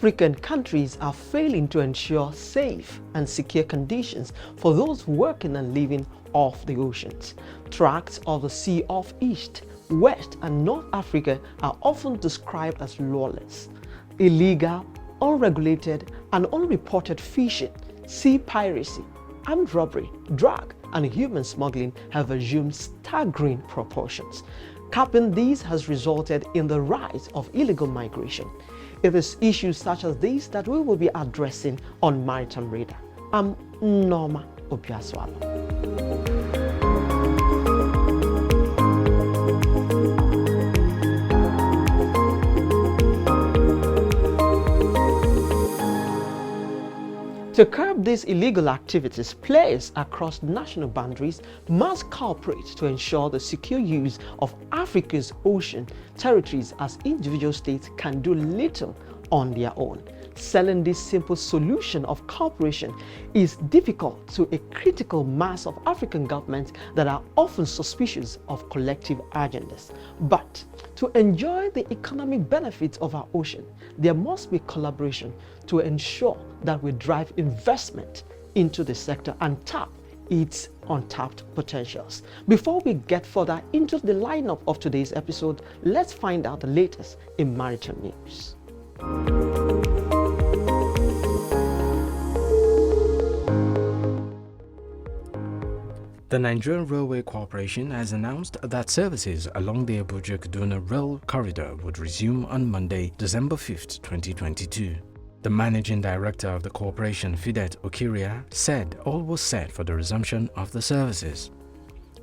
African countries are failing to ensure safe and secure conditions for those working and living off the oceans. Tracts of the Sea of East, West and North Africa are often described as lawless. Illegal, unregulated and unreported fishing, sea piracy, armed robbery, drug and human smuggling have assumed staggering proportions. Capping these has resulted in the rise of illegal migration. It is issues such as these that we will be addressing on Maritime Radar. I'm Nneoma Obi-Asualo. To curb these illegal activities, players across national boundaries must cooperate to ensure the secure use of Africa's ocean territories, as individual states can do little on their own. Selling this simple solution of cooperation is difficult to a critical mass of African governments that are often suspicious of collective agendas. But to enjoy the economic benefits of our ocean, there must be collaboration to ensure that we drive investment into the sector and tap its untapped potentials. Before we get further into the lineup of today's episode, let's find out the latest in maritime news. The Nigerian Railway Corporation has announced that services along the Abuja-Kaduna Rail Corridor would resume on Monday, December 5, 2022. The managing director of the corporation, Fidet Okiria, said all was set for the resumption of the services.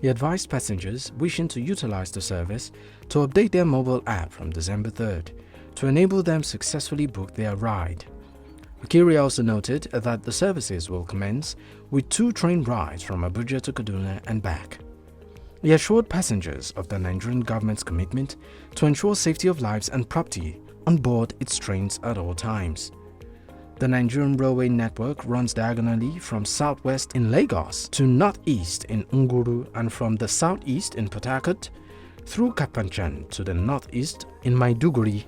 He advised passengers wishing to utilize the service to update their mobile app from December 3rd to enable them successfully book their ride. Okiria also noted that the services will commence with 2 train rides from Abuja to Kaduna and back. He assured passengers of the Nigerian government's commitment to ensure safety of lives and property on board its trains at all times. The Nigerian railway network runs diagonally from southwest in Lagos to northeast in Nguru and from the southeast in Port Harcourt through Kapanchan to the northeast in Maiduguri.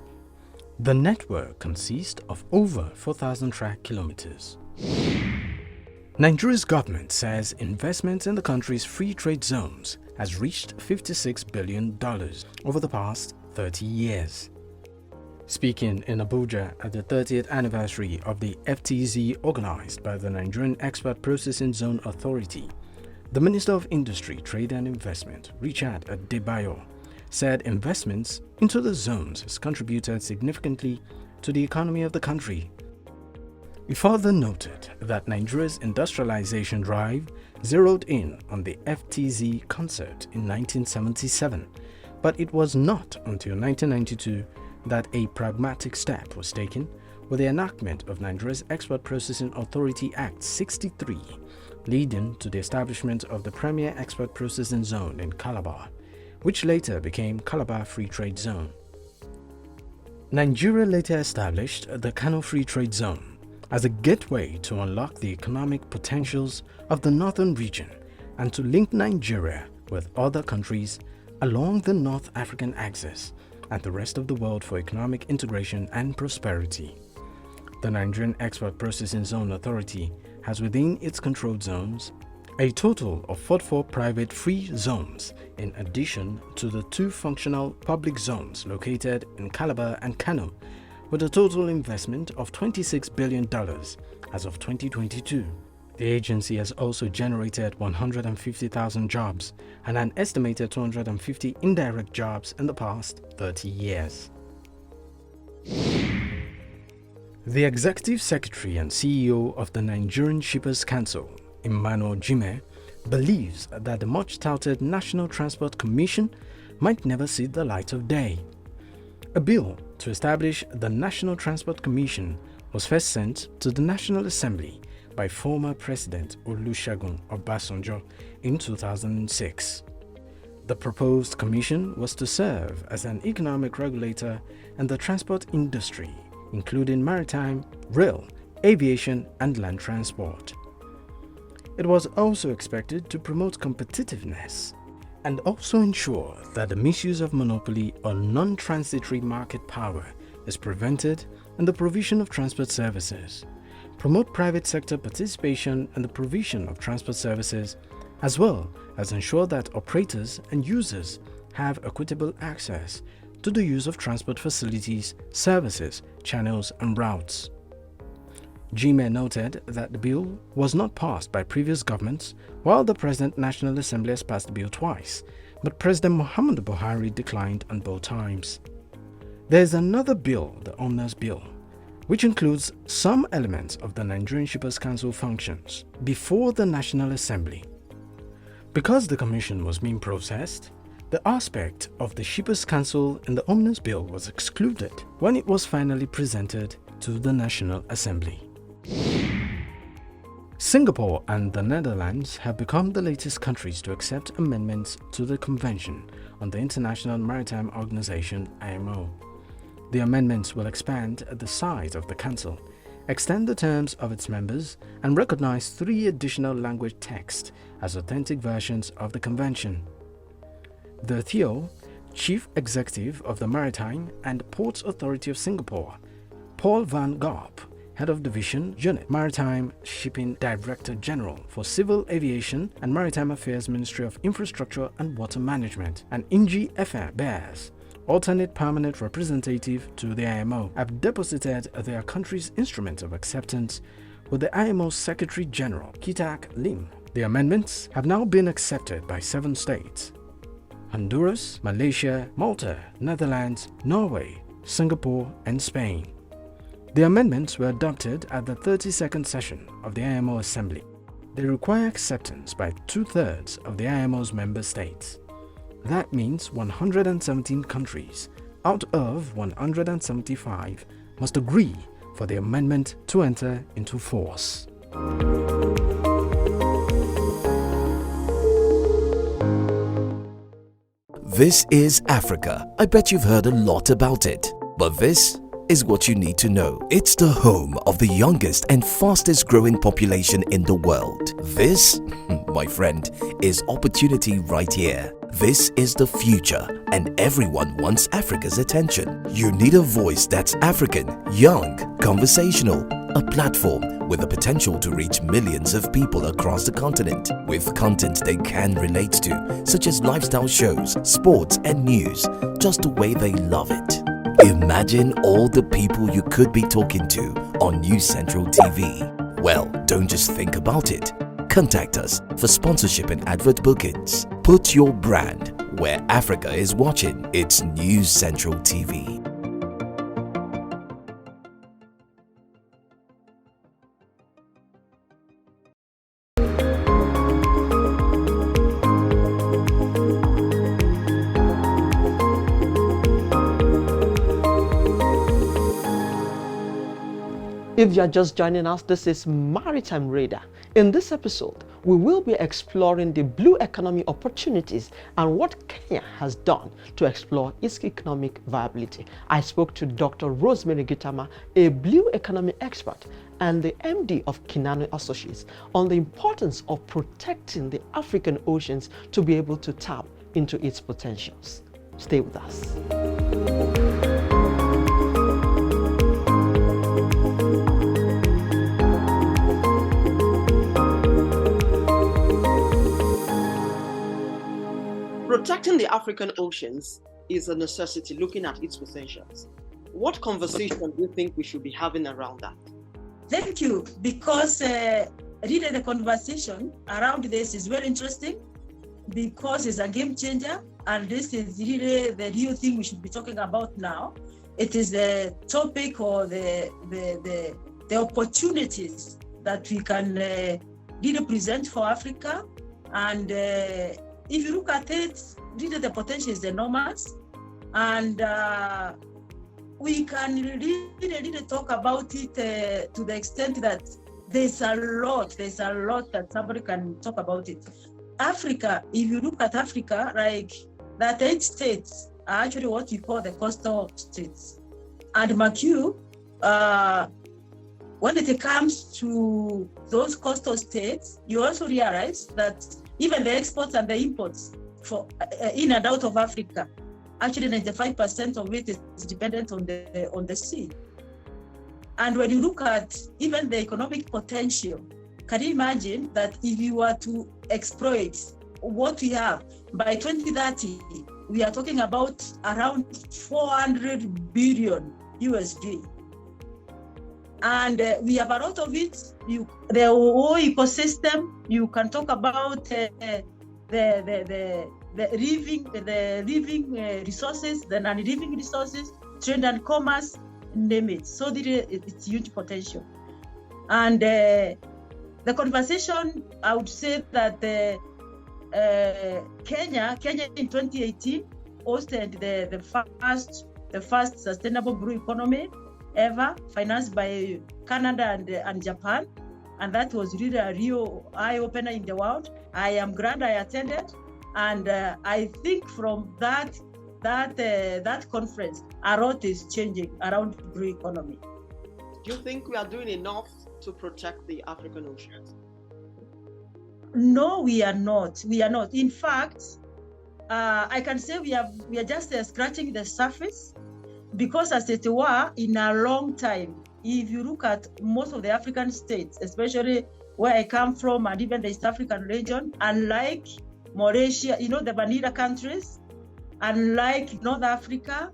The network consists of over 4,000 track kilometers. Nigeria's government says investment in the country's free trade zones has reached $56 billion over the past 30 years. Speaking in Abuja at the 30th anniversary of the FTZ organized by the Nigerian Export Processing Zone Authority, the Minister of Industry, Trade and Investment, Richard Adebayo, said investments into the zones has contributed significantly to the economy of the country. He further noted that Nigeria's industrialization drive zeroed in on the FTZ concept in 1977, but it was not until 1992 that a pragmatic step was taken with the enactment of Nigeria's Export Processing Authority Act 63, leading to the establishment of the Premier Export Processing Zone in Calabar, which later became Calabar Free Trade Zone. Nigeria later established the Kano Free Trade Zone as a gateway to unlock the economic potentials of the northern region and to link Nigeria with other countries along the North African axis and the rest of the world for economic integration and prosperity. The Nigerian Export Processing Zone Authority has within its controlled zones a total of 44 private free zones in addition to the 2 functional public zones located in Calabar and Kano, with a total investment of $26 billion as of 2022. The agency has also generated 150,000 jobs and an estimated 250 indirect jobs in the past 30 years. The Executive Secretary and CEO of the Nigerian Shippers Council, Emmanuel Jime, believes that the much-touted National Transport Commission might never see the light of day. A bill to establish the National Transport Commission was first sent to the National Assembly by former President Olusegun Obasanjo in 2006. The proposed commission was to serve as an economic regulator in the transport industry, including maritime, rail, aviation, and land transport. It was also expected to promote competitiveness and also ensure that the misuse of monopoly or non-transitory market power is prevented and the provision of transport services, promote private sector participation in the provision of transport services, as well as ensure that operators and users have equitable access to the use of transport facilities, services, channels and routes. Gituma noted that the bill was not passed by previous governments, while the present National Assembly has passed the bill twice, but President Muhammadu Buhari declined on both times. There is another bill, the Omnibus Bill, which includes some elements of the Nigerian Shippers Council functions before the National Assembly. Because the commission was being processed, the aspect of the Shippers Council in the Omnibus Bill was excluded when it was finally presented to the National Assembly. Singapore and the Netherlands have become the latest countries to accept amendments to the Convention on the International Maritime Organization (IMO). The amendments will expand the size of the Council, extend the terms of its members, and recognize 3 additional language texts as authentic versions of the Convention. The Theo, Chief Executive of the Maritime and Ports Authority of Singapore, Paul van Garp, Head of Division Unit, Maritime Shipping Director General for Civil Aviation and Maritime Affairs, Ministry of Infrastructure and Water Management, and Inji Efe Bears, alternate permanent representative to the IMO, have deposited their country's instrument of acceptance with the IMO Secretary General, Kitak Lim. The amendments have now been accepted by 7 states: Honduras, Malaysia, Malta, Netherlands, Norway, Singapore, and Spain. The amendments were adopted at the 32nd session of the IMO Assembly. They require acceptance by 2/3 of the IMO's member states. That means 117 countries out of 175 must agree for the amendment to enter into force. This is Africa. I bet you've heard a lot about it, but this is what you need to know. It's the home of the youngest and fastest growing population in the world. This, my friend, is opportunity right here. This is the future, and everyone wants Africa's attention. You need a voice that's African, young, conversational, a platform with the potential to reach millions of people across the continent with content they can relate to, such as lifestyle shows, sports and news, just the way they love it. Imagine all the people you could be talking to on News Central TV. Well, don't just think about it. Contact us for sponsorship and advert bookings. Put your brand where Africa is watching. It's News Central TV. If you are just joining us, this is Maritime Radar. In this episode, we will be exploring the blue economy opportunities and what Kenya has done to explore its economic viability. I spoke to Dr. Rosemary Gituma, a blue economy expert and the MD of Kinano Associates, on the importance of protecting the African oceans to be able to tap into its potentials. Stay with us. Protecting the African oceans is a necessity, looking at its potentials. What conversation do you think we should be having around that? Thank you, because really the conversation around this is very interesting, because it's a game changer, and this is really the real thing we should be talking about now. It is the topic or the opportunities that we can really present for Africa, and if you look at it, really the potential is enormous, and we can really talk about it to the extent that there's a lot that somebody can talk about it. Africa, if you look at Africa, like that 8 states are actually what we call the coastal states. And Macu, when it comes to those coastal states, you also realize that even the exports and the imports for in and out of Africa, actually 95% of it is dependent on the sea. And when you look at even the economic potential, can you imagine that if you were to exploit what we have by 2030, we are talking about around 400 billion USD. And we have a lot of it. The whole ecosystem, you can talk about the living resources, the non-living resources, trade and commerce, name it. So it's huge potential. And the conversation, I would say that Kenya in 2018 hosted the first sustainable blue economy ever, financed by Canada and Japan, and that was really a real eye-opener in the world. I am glad I attended, and I think from that conference, a lot is changing around blue economy. Do you think we are doing enough to protect the African oceans? No, we are not. We are not. In fact, I can say we are just scratching the surface, because as it were, in a long time, if you look at most of the African states, especially where I come from and even the East African region, unlike Mauritius, the vanilla countries, unlike North Africa,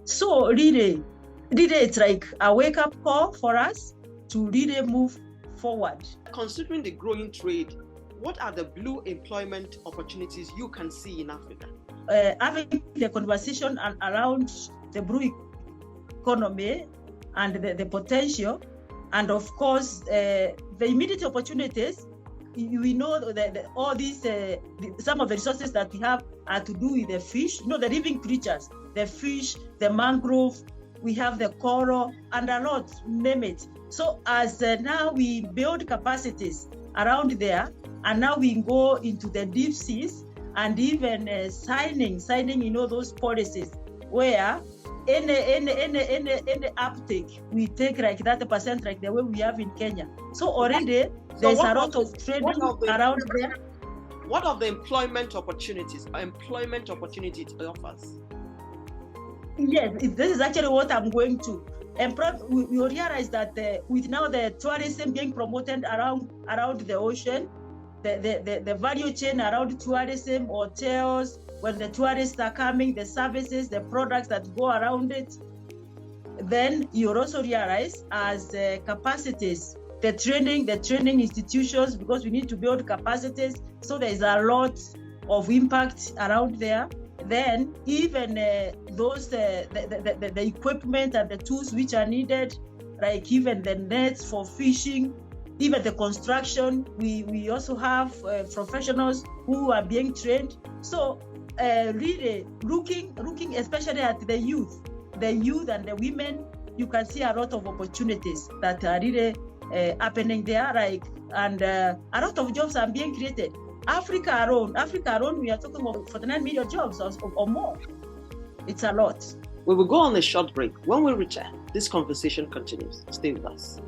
so really it's like a wake-up call for us to really move forward. Considering the growing trade, what are the blue employment opportunities you can see in Africa? Having the conversation around the blue economy and the potential, and of course the immediate opportunities, we know that all these some of the resources that we have are to do with the fish, the living creatures, the fish, the mangrove, we have the coral, and a lot, name it. So as now we build capacities around there, and now we go into the deep seas, and even signing, those policies where any uptake we take like that % like the way we have in Kenya. So already there's a lot of trading around there. What are the employment opportunities it offers? Yes, this is actually what I'm going to. And we realize that with now the tourism being promoted around the ocean, the value chain around tourism, hotels, when the tourists are coming, the services, the products that go around it, then you also realize as capacities, the training institutions, because we need to build capacities, so there is a lot of impact around there. Then even those the equipment and the tools which are needed, like even the nets for fishing, even the construction, we also have professionals who are being trained. So really looking especially at the youth and the women, you can see a lot of opportunities that are really happening there, and a lot of jobs are being created. Africa alone, we are talking about 49 million jobs or more. It's a lot. We will go on a short break. When we return, this conversation continues. Stay with us.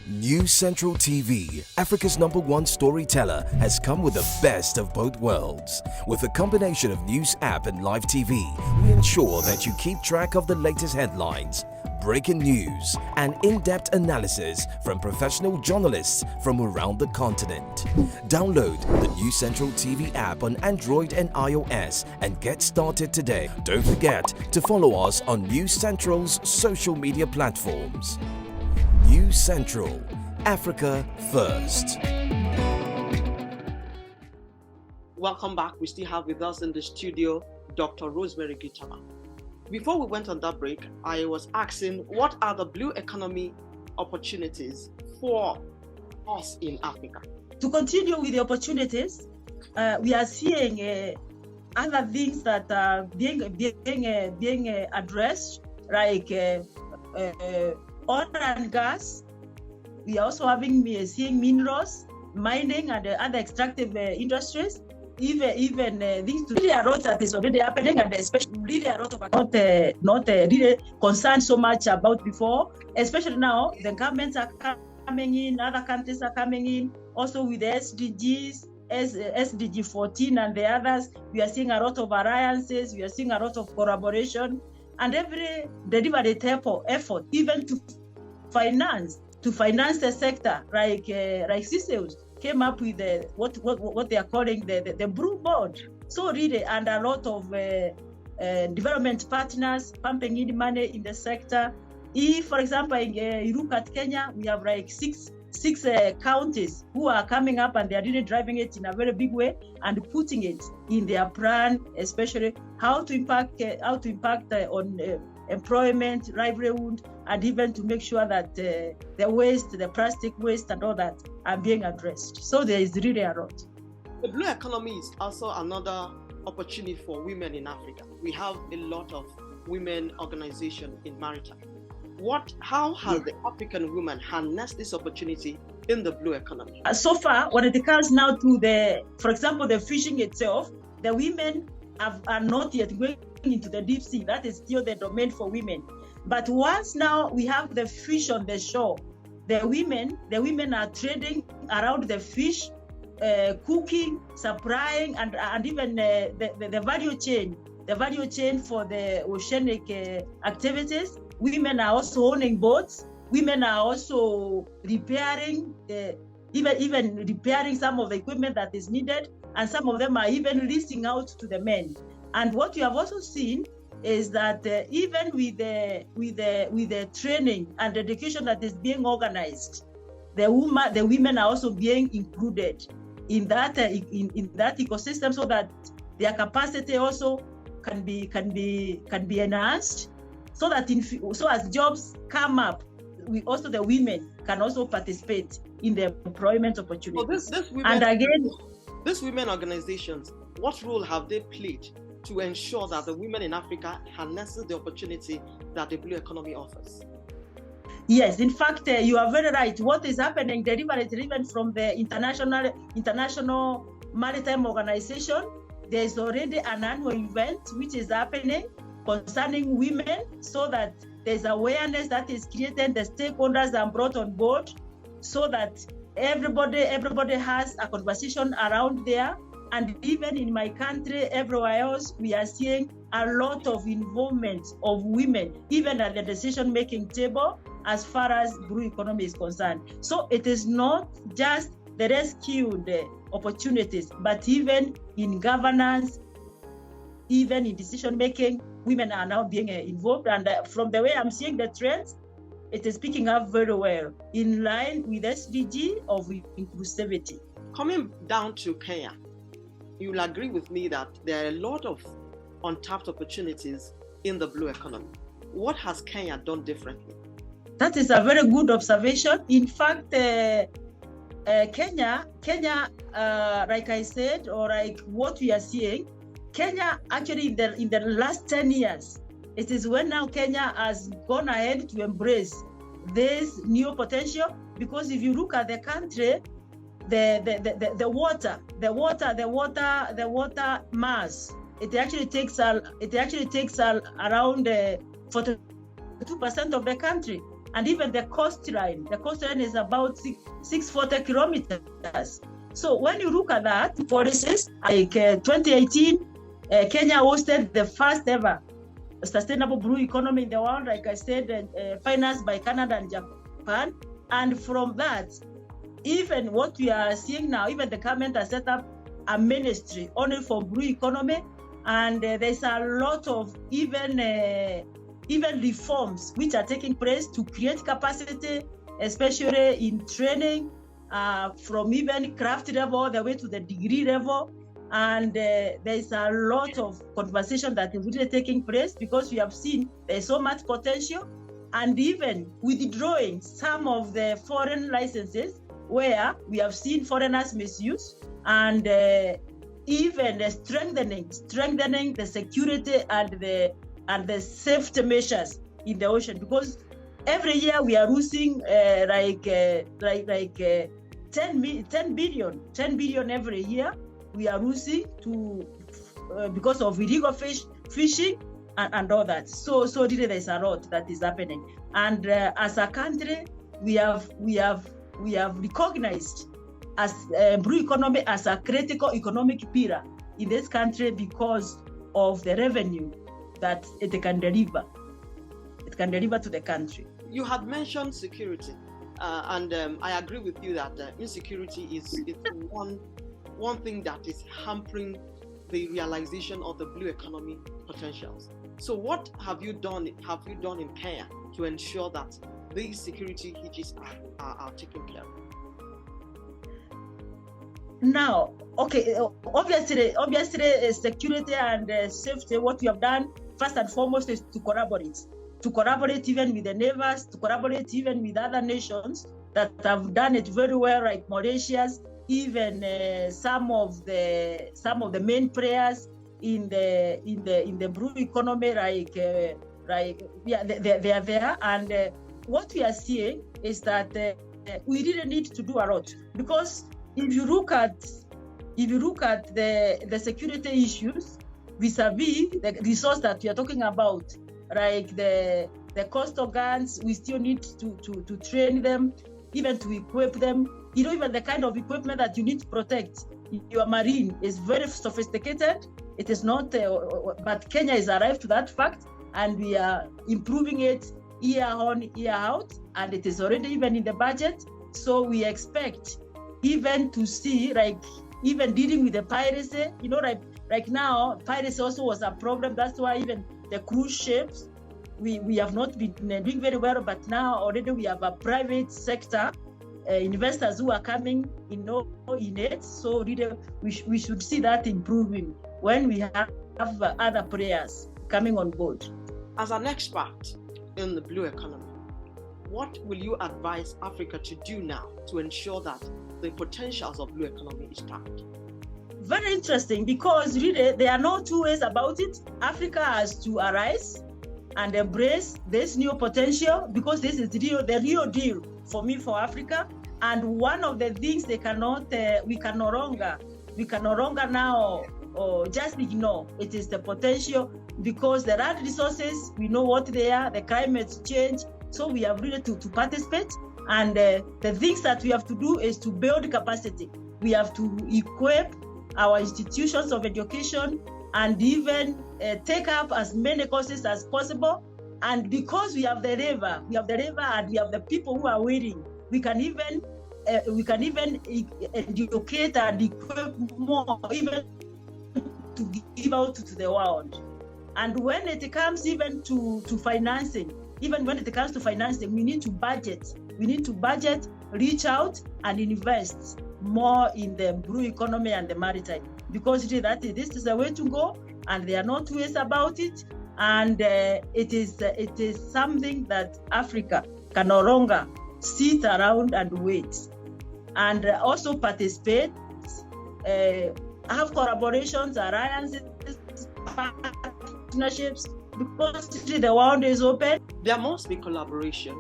News Central TV, Africa's #1 storyteller, has come with the best of both worlds. With a combination of news app and live TV, we ensure that you keep track of the latest headlines, breaking news, and in-depth analysis from professional journalists from around the continent. Download the News Central TV app on Android and iOS and get started today. Don't forget to follow us on News Central's social media platforms. News Central, Africa First. Welcome back. We still have with us in the studio Dr. Rosemary Gituma. Before we went on that break, I was asking what are the blue economy opportunities for us in Africa? To continue with the opportunities, we are seeing other things that are being addressed, like oil and gas. We are also seeing minerals, mining, and other extractive industries. Even things really a lot that is already happening, and especially really a lot of not really concerned so much about before. Especially now, the governments are coming in, other countries are coming in, also with the SDGs, SDG 14 and the others. We are seeing a lot of alliances, we are seeing a lot of collaboration, and every deliberate effort, even to finance the sector, like CICEUs came up with what they are calling the Blue Board. So really, and a lot of development partners pumping in money in the sector. If, for example, you look at Kenya, we have like six counties who are coming up, and they are really driving it in a very big way and putting it in their plan, especially how to impact on employment, livelihood, and even to make sure that the waste, the plastic waste and all that are being addressed. So there is really a lot. The blue economy is also another opportunity for women in Africa. We have a lot of women organizations in Maritime. How has the African woman harnessed this opportunity in the blue economy? So far, when it comes now to for example, the fishing itself, the women are not yet going into the deep sea. That is still the domain for women. But once now we have the fish on the shore, the women are trading around the fish, cooking, supplying, and even the value chain for the oceanic activities. Women are also owning boats. Women are also repairing, even repairing some of the equipment that is needed, and some of them are even leasing out to the men. And what you have also seen is that even with the training and education that is being organized, the women are also being included in that ecosystem, so that their capacity also can be enhanced, so that as jobs come up, the women can also participate in the employment opportunities. These women organizations, what role have they played to ensure that the women in Africa harnesses the opportunity that the blue economy offers? Yes, in fact, you are very right. What is happening deliberately, even from the International Maritime Organization, there is already an annual event which is happening concerning women, so that there's awareness that is created, the stakeholders are brought on board, so that everybody has a conversation around there. And even in my country, everywhere else, we are seeing a lot of involvement of women, even at the decision-making table, as far as blue economy is concerned. So it is not just the rescued opportunities, but even in governance, even in decision-making, women are now being involved. And from the way I'm seeing the trends, it is picking up very well, in line with SDG of inclusivity. Coming down to Kenya, you'll agree with me that there are a lot of untapped opportunities in the blue economy. What has Kenya done differently? That is a very good observation. In fact, Kenya, like I said, or like what we are seeing, Kenya actually in the last 10 years, it is when now Kenya has gone ahead to embrace this new potential. Because if you look at the country, the water mass, it actually takes around 42% of the country. And even the coastline is about 640 kilometers. So when you look at that, for instance, like 2018, Kenya hosted the first ever sustainable blue economy in the world, like I said, financed by Canada and Japan. And from that, even what we are seeing now, even the government has set up a ministry only for blue economy, and there's a lot of even reforms which are taking place to create capacity, especially in training, from even craft level all the way to the degree level. And there's a lot of conversation that is really taking place, because we have seen there's so much potential, and even withdrawing some of the foreign licenses where we have seen foreigners misuse, and even strengthening the security and the safety measures in the ocean. Because every year we are losing 10 billion every year. We are losing because of illegal fishing and all that. So really there's a lot that is happening. And as a country, we have recognized as blue economy as a critical economic pillar in this country because of the revenue that it can deliver. It can deliver to the country. You had mentioned security, and I agree with you that insecurity is one thing that is hampering the realization of the blue economy potentials. So what have you done in Kenya to ensure that these security hitches are taken care of? Now, okay, obviously, security and safety, what we have done first and foremost is to collaborate even with the neighbors, to collaborate even with other nations that have done it very well, like Mauritius, even some of the main players in the blue economy, they are there. And what we are seeing is that we really need to do a lot, because if you look at the security issues vis-a-vis the resource that we are talking about, like the coastal guards, we still need to train them, even to equip them. Even the kind of equipment that you need to protect your marine is very sophisticated. It is not, but Kenya has arrived to that fact, and we are improving it year on, year out, and it is already even in the budget. So we expect even to see, like, even dealing with the piracy, like now, piracy also was a problem. That's why even the cruise ships, we have not been doing very well, but now already we have a private sector investors who are coming in it. So really, we should see that improving when we have other players coming on board. As an expert in the blue economy, what will you advise Africa to do now to ensure that the potentials of blue economy is tapped? Very interesting, because really there are no two ways about it. Africa has to arise and embrace this new potential, because this is the real deal for me, for Africa. And one of the things we can no longer now just ignore. It is the potential, because the land resources, we know what they are, the climate change. So we have really to participate. And the things that we have to do is to build capacity. We have to equip our institutions of education and even take up as many courses as possible. And because we have the river and we have the people who are willing, we can even educate and equip more, even to give out to the world. And when it comes even to financing, we need to budget. We need to budget, reach out, and invest more in the blue economy and the maritime, because this is the way to go, and there are no two ways about it. And it is something that Africa can no longer sit around and wait, and also participate, have collaborations, alliances, partnerships, because the world is open. There must be collaboration.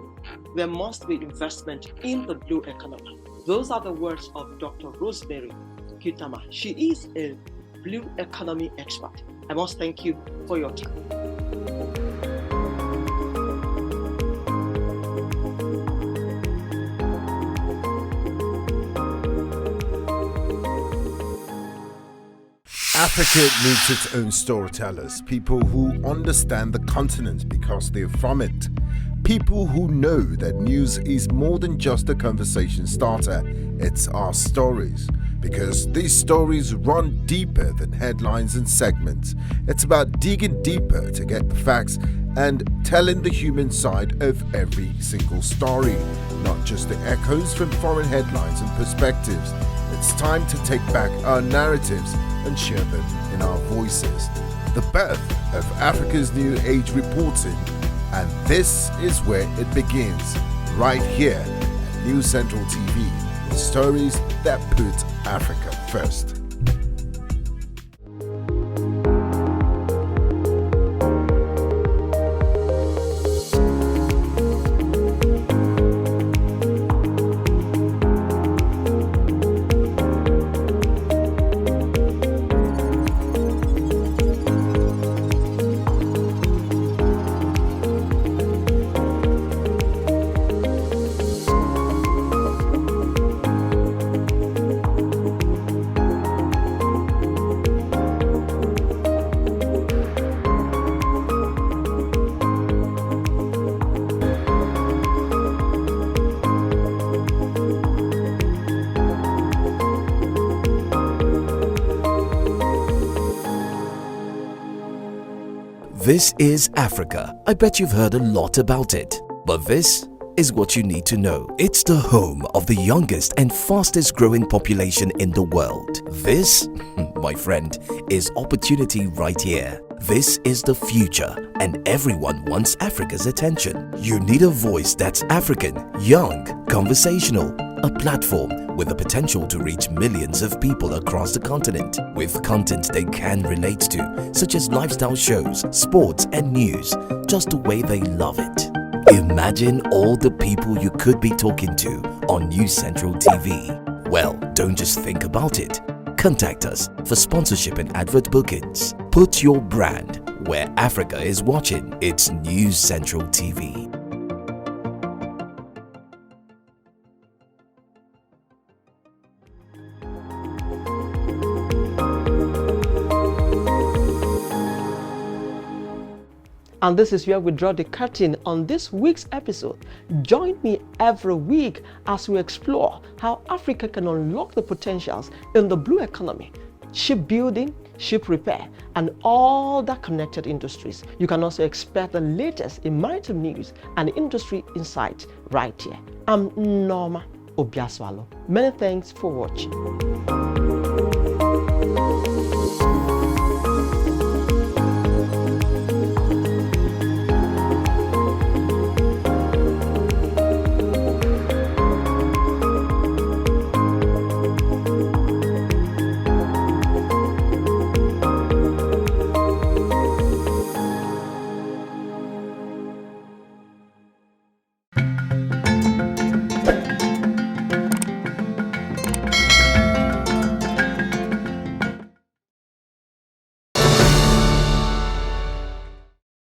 There must be investment in the blue economy. Those are the words of Dr. Rosemary Gituma. She is a blue economy expert. I must thank you for your time. Africa needs its own storytellers, people who understand the continent because they're from it. People who know that news is more than just a conversation starter, it's our stories. Because these stories run deeper than headlines and segments. It's about digging deeper to get the facts and telling the human side of every single story, not just the echoes from foreign headlines and perspectives. It's time to take back our narratives and share them in our voices. The birth of Africa's New Age reporting, and this is where it begins, right here at News Central TV, with stories that put Africa first. This is Africa. I bet you've heard a lot about it. But this is what you need to know. It's the home of the youngest and fastest growing population in the world. This, my friend, is opportunity right here. This is the future, and everyone wants Africa's attention. You need a voice that's African, young, conversational, a platform with the potential to reach millions of people across the continent with content they can relate to, such as lifestyle shows, sports and news, just the way they love it. Imagine all the people you could be talking to on News Central TV. Well, don't just think about it. Contact us for sponsorship and advert bookings. Put your brand where Africa is watching. It's News Central TV. And this is where we draw the curtain on this week's episode. Join me every week as we explore how Africa can unlock the potentials in the blue economy, shipbuilding, ship repair, and all that connected industries. You can also expect the latest in maritime news and industry insights right here. I'm Nneoma Obi-Asualo. Many thanks for watching.